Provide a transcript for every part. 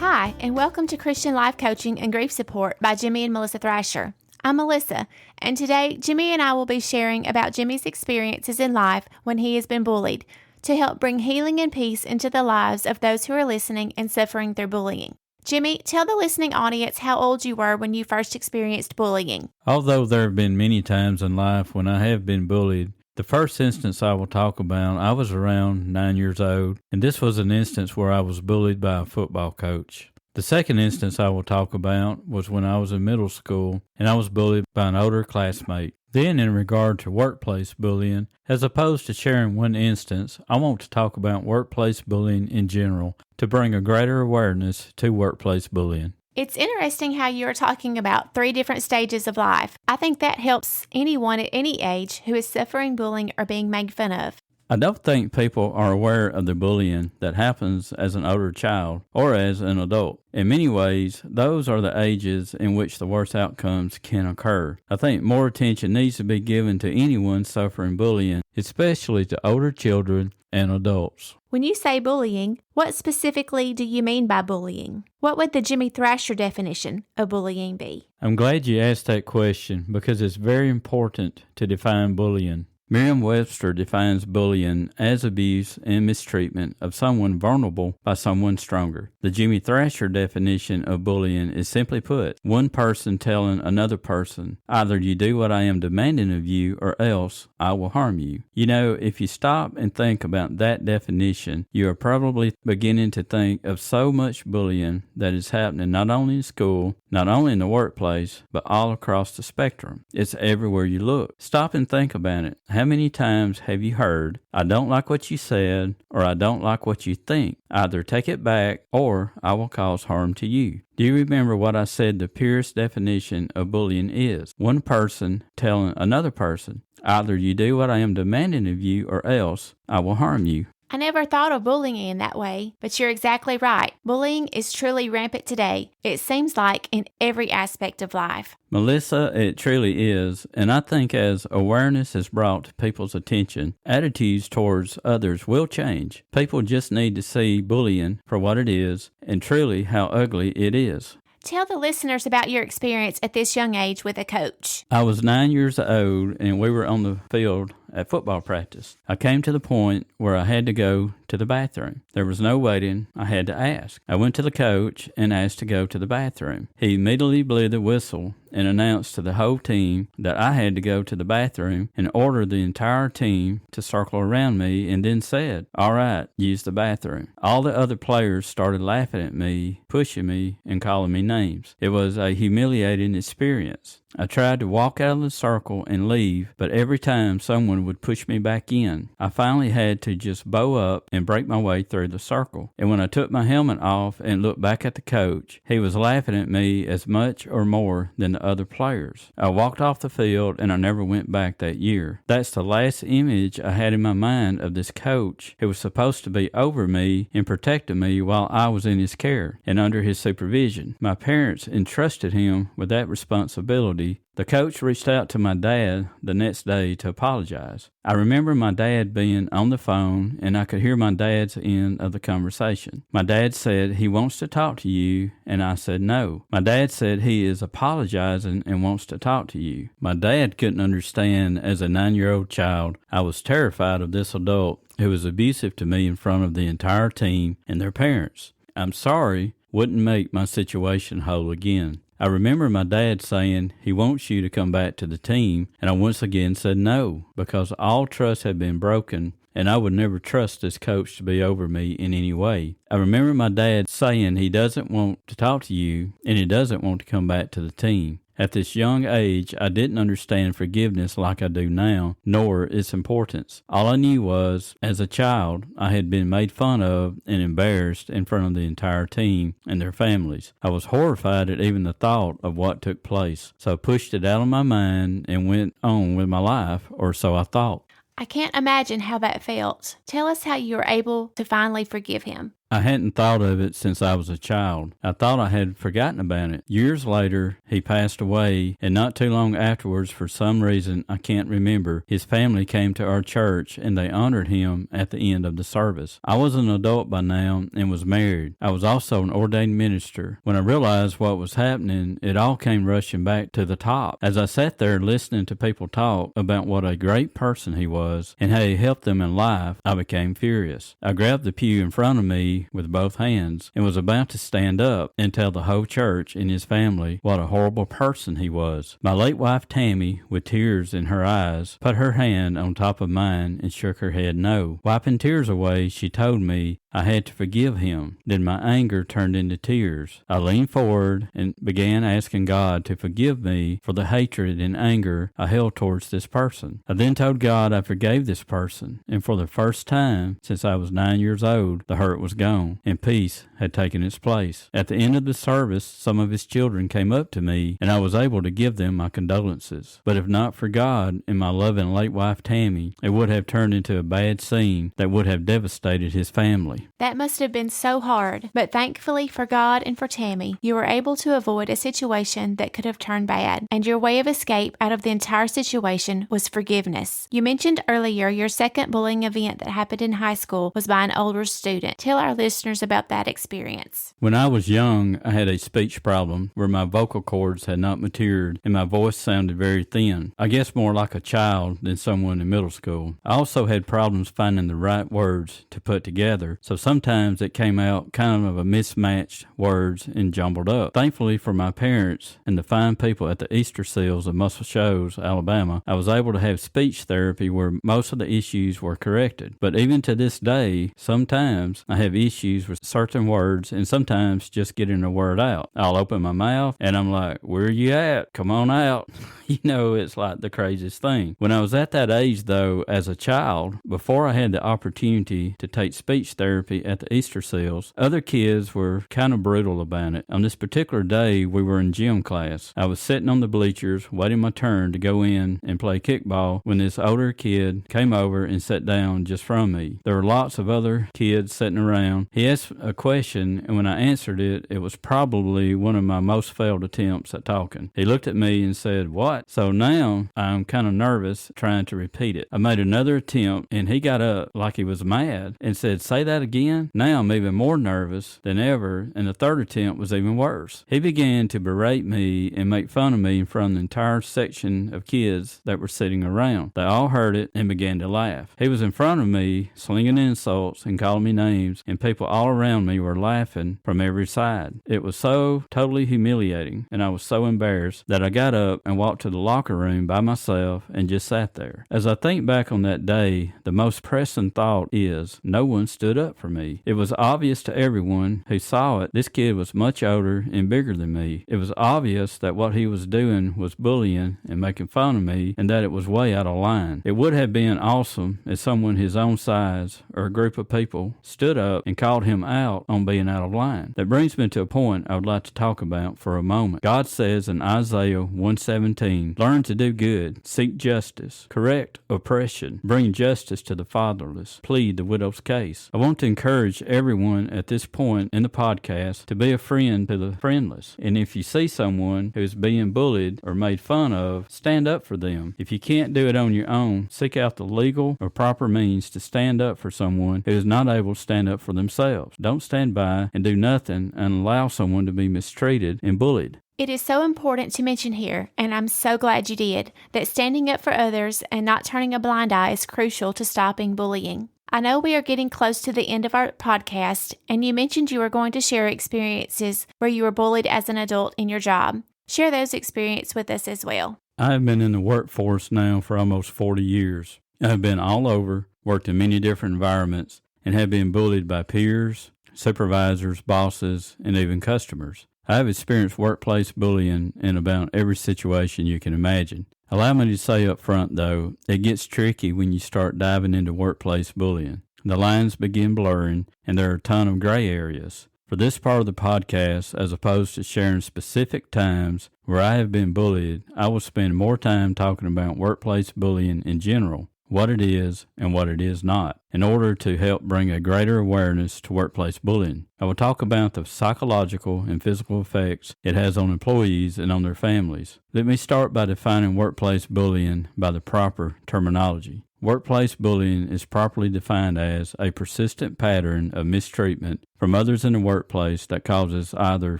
Hi, and welcome to Christian Life Coaching and Grief Support by Jimmy and Melissa Thrasher. I'm Melissa, and today Jimmy and I will be sharing about Jimmy's experiences in life when he has been bullied to help bring healing and peace into the lives of those who are listening and suffering through bullying. Jimmy, tell the listening audience how old you were when you first experienced bullying. Although there have been many times in life when I have been bullied, the first instance I will talk about, I was around 9 years old, and this was an instance where I was bullied by a football coach. The second instance I will talk about was when I was in middle school, and I was bullied by an older classmate. Then, in regard to workplace bullying, as opposed to sharing one instance, I want to talk about workplace bullying in general to bring a greater awareness to workplace bullying. It's interesting how you are talking about 3 different stages of life. I think that helps anyone at any age who is suffering bullying or being made fun of. I don't think people are aware of the bullying that happens as an older child or as an adult. In many ways, those are the ages in which the worst outcomes can occur. I think more attention needs to be given to anyone suffering bullying, especially to older children and adults. When you say bullying, what specifically do you mean by bullying? What would the Jimmy Thrasher definition of bullying be? I'm glad you asked that question because it's very important to define bullying. Merriam-Webster defines bullying as abuse and mistreatment of someone vulnerable by someone stronger. The Jimmy Thrasher definition of bullying is simply put, one person telling another person, either you do what I am demanding of you or else I will harm you. You know, if you stop and think about that definition, you are probably beginning to think of so much bullying that is happening not only in school, not only in the workplace, but all across the spectrum. It's everywhere you look. Stop and think about it. How many times have you heard, I don't like what you said, or I don't like what you think? Either take it back, or I will cause harm to you. Do you remember what I said the purest definition of bullying is? One person telling another person, either you do what I am demanding of you, or else I will harm you. I never thought of bullying in that way, but you're exactly right. Bullying is truly rampant today. It seems like in every aspect of life. Melissa, it truly is, and I think as awareness is brought to people's attention, attitudes towards others will change. People just need to see bullying for what it is and truly how ugly it is. Tell the listeners about your experience at this young age with a coach. I was 9 years old, and we were on the field at football practice. I came to the point where I had to go to the bathroom. There was no waiting. I had to ask. I went to the coach and asked to go to the bathroom. He immediately blew the whistle and announced to the whole team that I had to go to the bathroom and ordered the entire team to circle around me and then said, all right, use the bathroom. All the other players started laughing at me, pushing me, and calling me names. It was a humiliating experience. I tried to walk out of the circle and leave, but every time someone would push me back in. I finally had to just bow up and break my way through the circle. And when I took my helmet off and looked back at the coach, he was laughing at me as much or more than the other players. I walked off the field and I never went back that year. That's the last image I had in my mind of this coach who was supposed to be over me and protecting me while I was in his care and under his supervision. My parents entrusted him with that responsibility. The coach reached out to my dad the next day to apologize. I remember my dad being on the phone, and I could hear my dad's end of the conversation. My dad said he wants to talk to you, and I said no. My dad said he is apologizing and wants to talk to you. My dad couldn't understand as a 9-year-old child. I was terrified of this adult who was abusive to me in front of the entire team and their parents. I'm sorry wouldn't make my situation whole again. I remember my dad saying he wants you to come back to the team, and I once again said no, because all trust had been broken, and I would never trust this coach to be over me in any way. I remember my dad saying he doesn't want to talk to you, and he doesn't want to come back to the team. At this young age, I didn't understand forgiveness like I do now, nor its importance. All I knew was, as a child, I had been made fun of and embarrassed in front of the entire team and their families. I was horrified at even the thought of what took place, so I pushed it out of my mind and went on with my life, or so I thought. I can't imagine how that felt. Tell us how you were able to finally forgive him. I hadn't thought of it since I was a child. I thought I had forgotten about it. Years later, he passed away, and not too long afterwards, for some reason I can't remember, his family came to our church and they honored him at the end of the service. I was an adult by now and was married. I was also an ordained minister. When I realized what was happening, it all came rushing back to the top. As I sat there listening to people talk about what a great person he was and how he helped them in life, I became furious. I grabbed the pew in front of me with both hands and was about to stand up and tell the whole church and his family what a horrible person he was. My late wife Tammy, with tears in her eyes, put her hand on top of mine and shook her head no. Wiping tears away, she told me I had to forgive him. Then my anger turned into tears. I leaned forward and began asking God to forgive me for the hatred and anger I held towards this person. I then told God I forgave this person, and for the first time since I was 9 years old, the hurt was gone and peace had taken its place. At the end of the service, some of his children came up to me and I was able to give them my condolences. But if not for God and my loving late wife Tammy, it would have turned into a bad scene that would have devastated his family. That must have been so hard, but thankfully for God and for Tammy, you were able to avoid a situation that could have turned bad, and your way of escape out of the entire situation was forgiveness. You mentioned earlier your second bullying event that happened in high school was by an older student. Tell our listeners about that experience. When I was young, I had a speech problem where my vocal cords had not matured and my voice sounded very thin. I guess more like a child than someone in middle school. I also had problems finding the right words to put together, so sometimes it came out kind of a mismatched words and jumbled up. Thankfully for my parents and the fine people at the Easter Seals of Muscle Shoals, Alabama, I was able to have speech therapy where most of the issues were corrected. But even to this day, sometimes I have issues with certain words and sometimes just getting a word out. I'll open my mouth and I'm like, where you at? Come on out. You know, it's like the craziest thing. When I was at that age, though, as a child, before I had the opportunity to take speech therapy at the Easter Seals, other kids were kind of brutal about it. On this particular day, we were in gym class. I was sitting on the bleachers, waiting my turn to go in and play kickball when this older kid came over and sat down just from me. There were lots of other kids sitting around. He asked a question, and when I answered it, it was probably one of my most failed attempts at talking. He looked at me and said, "What?" So now I'm kind of nervous trying to repeat it. I made another attempt, and he got up like he was mad and said, "Say that again?" Now I'm even more nervous than ever, and the third attempt was even worse. He began to berate me and make fun of me in front of the entire section of kids that were sitting around. They all heard it and began to laugh. He was in front of me, slinging insults and calling me names, and people all around me were laughing from every side. It was so totally humiliating, and I was so embarrassed that I got up and walked to the locker room by myself and just sat there. As I think back on that day, the most pressing thought is no one stood up for me. It was obvious to everyone who saw it this kid was much older and bigger than me. It was obvious that what he was doing was bullying and making fun of me, and that it was way out of line. It would have been awesome if someone his own size or a group of people stood up and called him out on being out of line. That brings me to a point I would like to talk about for a moment. God says in Isaiah 1:17, "Learn to do good, seek justice, correct oppression, bring justice to the fatherless, plead the widow's case." I want to encourage everyone at this point in the podcast to be a friend to the friendless. And if you see someone who's being bullied or made fun of, stand up for them. If you can't do it on your own, seek out the legal or proper means to stand up for someone who is not able to stand up for themselves. Don't stand by and do nothing and allow someone to be mistreated and bullied. It is so important to mention here, and I'm so glad you did, that standing up for others and not turning a blind eye is crucial to stopping bullying. I know we are getting close to the end of our podcast, and you mentioned you were going to share experiences where you were bullied as an adult in your job. Share those experiences with us as well. I have been in the workforce now for almost 40 years. I have been all over, worked in many different environments, and have been bullied by peers, supervisors, bosses, and even customers. I have experienced workplace bullying in about every situation you can imagine. Allow me to say up front, though, it gets tricky when you start diving into workplace bullying. The lines begin blurring, and there are a ton of gray areas. For this part of the podcast, as opposed to sharing specific times where I have been bullied, I will spend more time talking about workplace bullying in general. what it is and what it is not, in order to help bring a greater awareness to workplace bullying. I will talk about the psychological and physical effects it has on employees and on their families. Let me start by defining workplace bullying by the proper terminology. Workplace bullying is properly defined as a persistent pattern of mistreatment from others in the workplace that causes either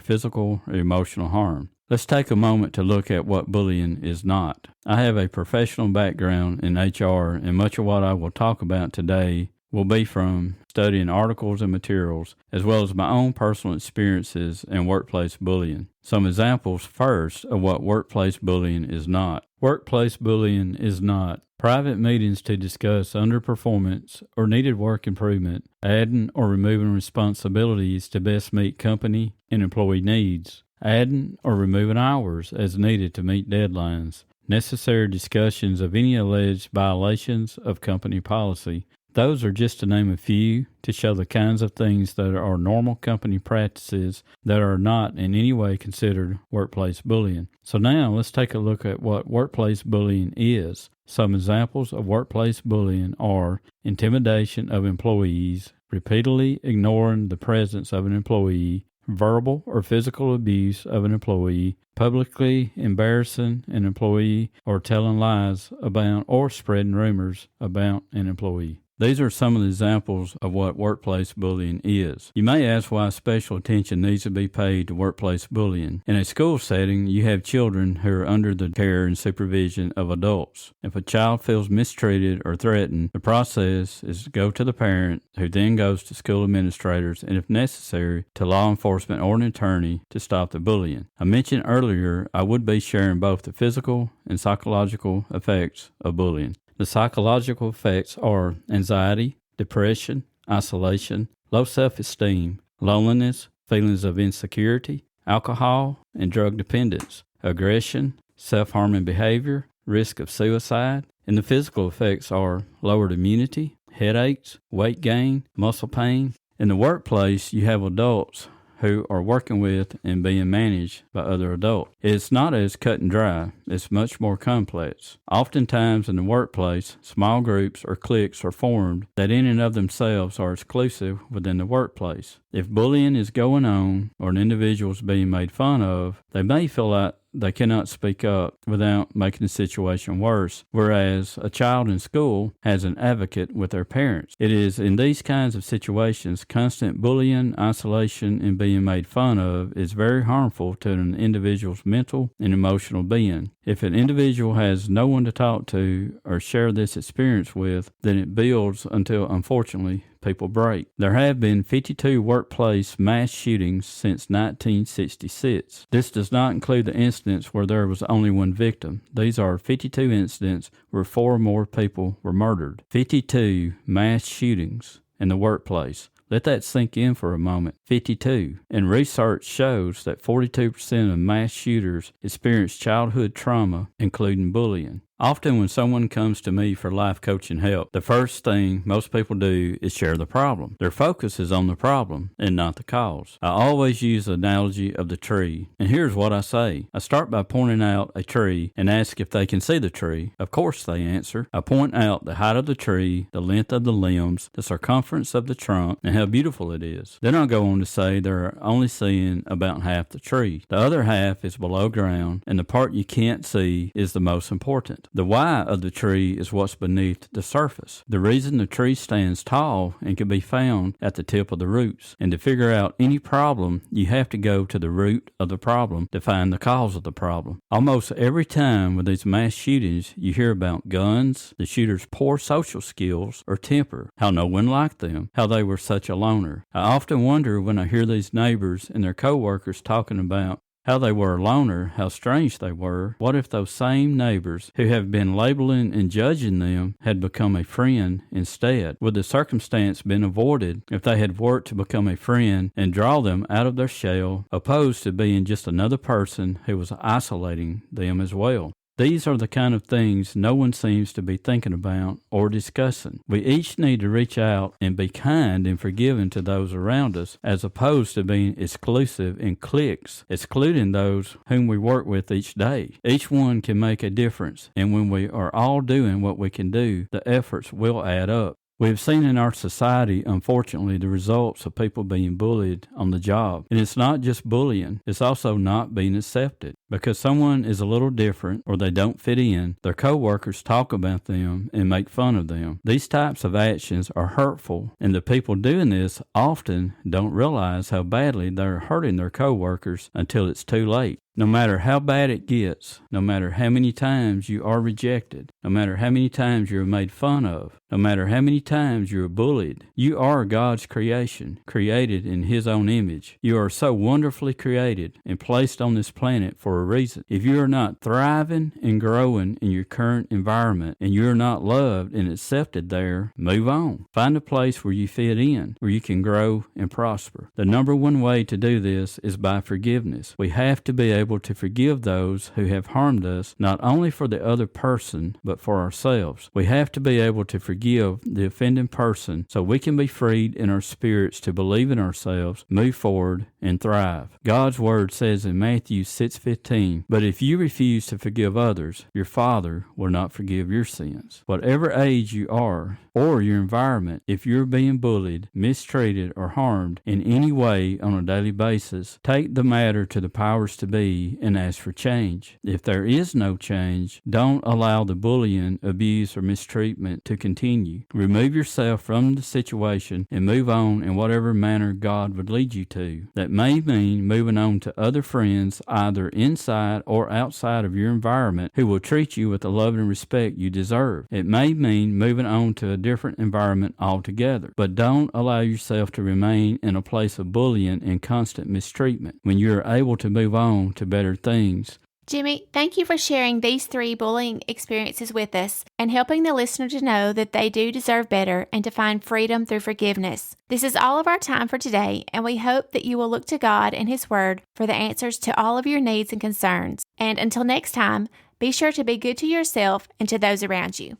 physical or emotional harm. Let's take a moment to look at what bullying is not. I have a professional background in HR, and much of what I will talk about today will be from studying articles and materials, as well as my own personal experiences in workplace bullying. Some examples first of what workplace bullying is not. Workplace bullying is not private meetings to discuss underperformance or needed work improvement, adding or removing responsibilities to best meet company and employee needs, adding or removing hours as needed to meet deadlines, necessary discussions of any alleged violations of company policy. Those are just to name a few to show the kinds of things that are normal company practices that are not in any way considered workplace bullying. So now let's take a look at what workplace bullying is. Some examples of workplace bullying are intimidation of employees, repeatedly ignoring the presence of an employee, verbal or physical abuse of an employee, publicly embarrassing an employee, or telling lies about or spreading rumors about an employee. These are some of the examples of what workplace bullying is. You may ask why special attention needs to be paid to workplace bullying. In a school setting, you have children who are under the care and supervision of adults. If a child feels mistreated or threatened, the process is to go to the parent, who then goes to school administrators, and if necessary, to law enforcement or an attorney to stop the bullying. I mentioned earlier I would be sharing both the physical and psychological effects of bullying. The psychological effects are anxiety, depression, isolation, low self-esteem, loneliness, feelings of insecurity, alcohol and drug dependence, aggression, self-harming behavior, risk of suicide. And the physical effects are lowered immunity, headaches, weight gain, muscle pain. In the workplace, you have adults who are working with and being managed by other adults. It's not as cut and dry. It's much more complex. Oftentimes in the workplace, small groups or cliques are formed that in and of themselves are exclusive within the workplace. If bullying is going on or an individual is being made fun of, they may feel like they cannot speak up without making the situation worse, whereas a child in school has an advocate with their parents. It is in these kinds of situations, constant bullying, isolation, and being made fun of is very harmful to an individual's mental and emotional being. If an individual has no one to talk to or share this experience with, then it builds until, unfortunately, people break. There have been 52 workplace mass shootings since 1966. This does not include the incidents where there was only one victim. These are 52 incidents where 4 or more people were murdered. 52 mass shootings in the workplace. Let that sink in for a moment. 52. And research shows that 42% of mass shooters experience childhood trauma, including bullying. Often when someone comes to me for life coaching help, the first thing most people do is share the problem. Their focus is on the problem and not the cause. I always use the analogy of the tree, and here's what I say. I start by pointing out a tree and ask if they can see the tree. Of course they answer. I point out the height of the tree, the length of the limbs, the circumference of the trunk, and how beautiful it is. Then I'll go on to say they're only seeing about half the tree. The other half is below ground, and the part you can't see is the most important. The why of the tree is what's beneath the surface. The reason the tree stands tall and can be found at the tip of the roots. And to figure out any problem, you have to go to the root of the problem to find the cause of the problem. Almost every time with these mass shootings, you hear about guns, the shooter's poor social skills or temper, how no one liked them, how they were such a loner. I often wonder when I hear these neighbors and their co-workers talking about how they were a loner, how strange they were. What if those same neighbors who have been labeling and judging them had become a friend instead? Would the circumstance been avoided if they had worked to become a friend and draw them out of their shell, opposed to being just another person who was isolating them as well? These are the kind of things no one seems to be thinking about or discussing. We each need to reach out and be kind and forgiving to those around us, as opposed to being exclusive in cliques, excluding those whom we work with each day. Each one can make a difference, and when we are all doing what we can do, the efforts will add up. We have seen in our society, unfortunately, the results of people being bullied on the job. And it's not just bullying, it's also not being accepted. Because someone is a little different or they don't fit in, their coworkers talk about them and make fun of them. These types of actions are hurtful, and the people doing this often don't realize how badly they're hurting their coworkers until it's too late. No matter how bad it gets, no matter how many times you are rejected, no matter how many times you're made fun of, no matter how many times you're bullied, you are God's creation, created in His own image. You are so wonderfully created and placed on this planet for a reason. If you are not thriving and growing in your current environment and you're not loved and accepted there, move on. Find a place where you fit in, where you can grow and prosper. The number one way to do this is by forgiveness. We have to be able to forgive those who have harmed us, not only for the other person, but for ourselves. We have to be able to forgive the offending person so we can be freed in our spirits to believe in ourselves, move forward, and thrive. God's word says in Matthew 6:15, "But if you refuse to forgive others, your Father will not forgive your sins." Whatever age you are, or your environment, if you're being bullied, mistreated, or harmed in any way on a daily basis, take the matter to the powers to be and ask for change. If there is no change, don't allow the bullying, abuse, or mistreatment to continue. Remove yourself from the situation and move on in whatever manner God would lead you to. That may mean moving on to other friends, either inside or outside of your environment, who will treat you with the love and respect you deserve. It may mean moving on to a different environment altogether. But don't allow yourself to remain in a place of bullying and constant mistreatment. When you are able to move on to better things. Jimmy, thank you for sharing these 3 bullying experiences with us and helping the listener to know that they do deserve better and to find freedom through forgiveness. This is all of our time for today, and we hope that you will look to God and His Word for the answers to all of your needs and concerns. And until next time, be sure to be good to yourself and to those around you.